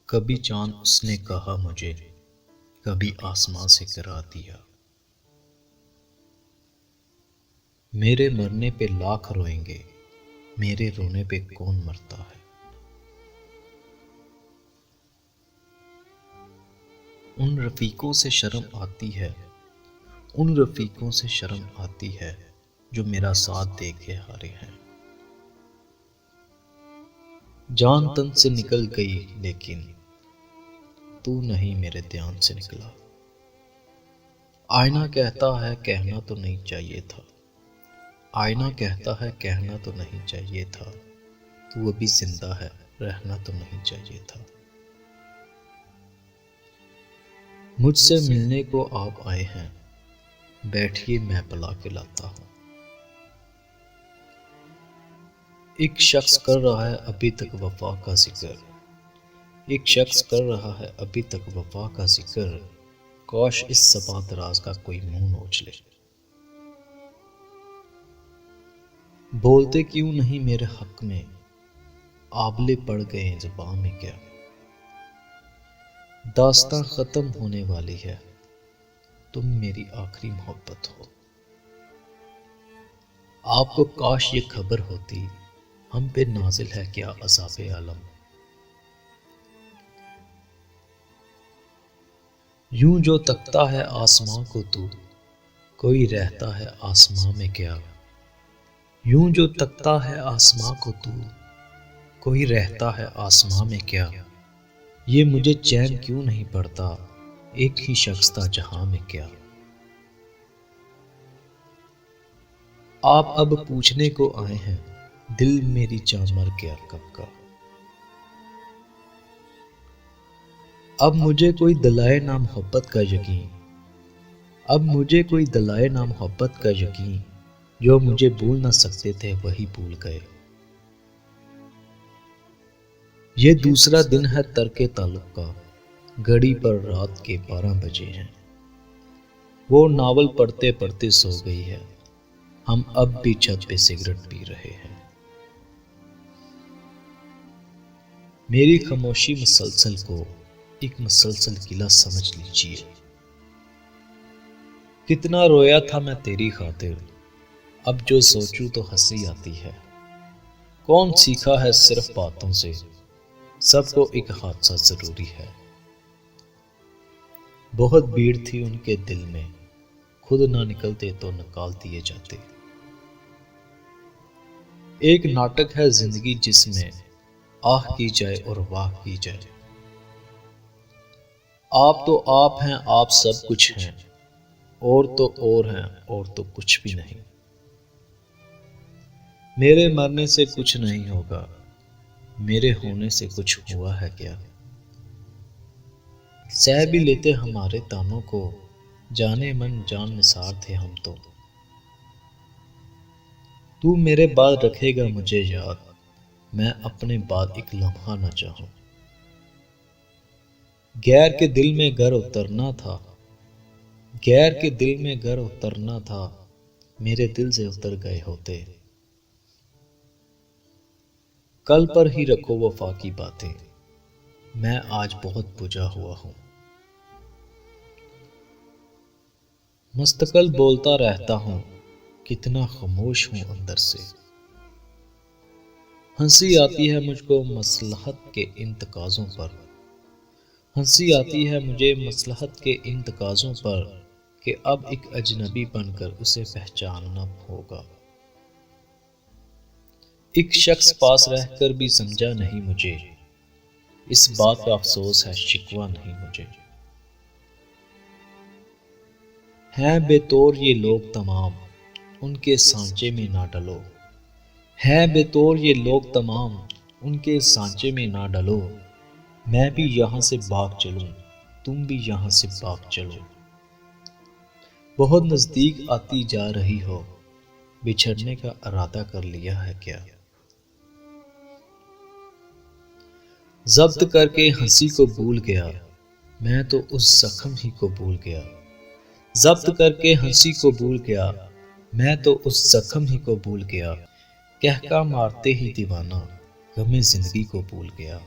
कभी चांद उसने कहा मुझे, कभी आसमां से करा दिया। मेरे मरने पे लाख रोएंगे, मेरे रोने पे कौन मरता है। उन रफीकों से शर्म आती है, उन रफीकों से शर्म आती है जो मेरा साथ दे के हारे हैं। जान तन से निकल गई लेकिन तू नहीं मेरे ध्यान से निकला। आईना कहता है कहना तो नहीं चाहिए था, आईना कहता है कहना तो नहीं चाहिए था, तू अभी जिंदा है रहना तो नहीं चाहिए था। मुझसे मिलने को आप आए हैं, बैठिए मैं बुला के लाता हूँ। एक शख्स कर रहा है अभी तक वफा का जिक्र, एक शख्स कर रहा है अभी तक वफा का जिक्र, काश इस सपा दराज का कोई मुंह नोच ले। बोलते क्यों नहीं मेरे हक में, आबले पड़ गए ज़ुबान में क्या। दास्तां खत्म होने वाली है, तुम मेरी आखिरी मोहब्बत हो। आपको काश ये खबर होती, हम पे नाजिल है क्या अज़ाबे आलम। यूं जो तकता है आसमां को तू, कोई रहता है आसमां में क्या। यूं जो तकता है आसमां को तू, कोई रहता है आसमां में क्या। ये मुझे चैन क्यों नहीं पड़ता, एक ही शख्स था जहां में क्या। आप अब पूछने को आए हैं, दिल मेरी जान मर गया कब का। अब मुझे कोई दिलाए ना मोहब्बत का यकीन, अब मुझे कोई दिलाए ना मोहब्बत का यकीन, जो मुझे भूल ना सकते थे वही भूल गए। ये दूसरा दिन है तरके ताल्लुक का, घड़ी पर रात के 12 बजे हैं। वो नावल पढ़ते पढ़ते सो गई है, हम अब भी छत पे सिगरेट पी रहे हैं। मेरी खामोशी मुसलसल को एक मुसलसल किला समझ लीजिए। कितना रोया था मैं तेरी खातिर, अब जो सोचूं तो हंसी आती है। कौन सीखा है सिर्फ बातों से, सबको एक हादसा जरूरी है। बहुत भीड़ थी उनके दिल में, खुद ना निकलते तो निकाल दिए जाते। एक नाटक है जिंदगी जिसमें आह की जाए और वाह की जाए। आप तो आप हैं, आप सब कुछ हैं, और तो और हैं, और तो कुछ भी नहीं। मेरे मरने से कुछ नहीं होगा, मेरे होने से कुछ हुआ है क्या। सह भी लेते हमारे तानों को, जाने मन जान निसार थे हम तो। तू मेरे बाद रखेगा मुझे याद, मैं अपने बाद एक लम्हा न चाहूं। गैर के दिल में घर उतरना था, गैर के दिल में घर उतरना था, मेरे दिल से उतर गए होते। कल पर ही रखो वफा की बातें, मैं आज बहुत बुझा हुआ हूं। मुस्तकिल बोलता रहता हूं, कितना खामोश हूं अंदर से। हंसी आती है मुझको मसलहत के इन तकाज़ों पर, हंसी आती है मुझे मसलहत के इन तकाज़ों पर, कि अब एक अजनबी बनकर उसे पहचानना होगा। एक शख्स पास रहकर भी समझा नहीं मुझे, इस बात का अफसोस है शिकवा नहीं मुझे। हैं बेतौर ये लोग तमाम, उनके सांचे में ना डलो। हैं बेतौर ये लोग तमाम, उनके सांचे में ना डलो। मैं भी यहाँ से भाग चलूं, तुम भी यहाँ से भाग चलो। बहुत नजदीक आती जा रही हो, बिछड़ने का इरादा कर लिया है क्या। जब्त करके हंसी को भूल गया, मैं तो उस जख्म ही को भूल गया। जब्त करके हंसी को भूल गया, मैं तो उस जख्म ही को भूल गया। कहका मारते ही दीवाना, गमे जिंदगी को भूल गया।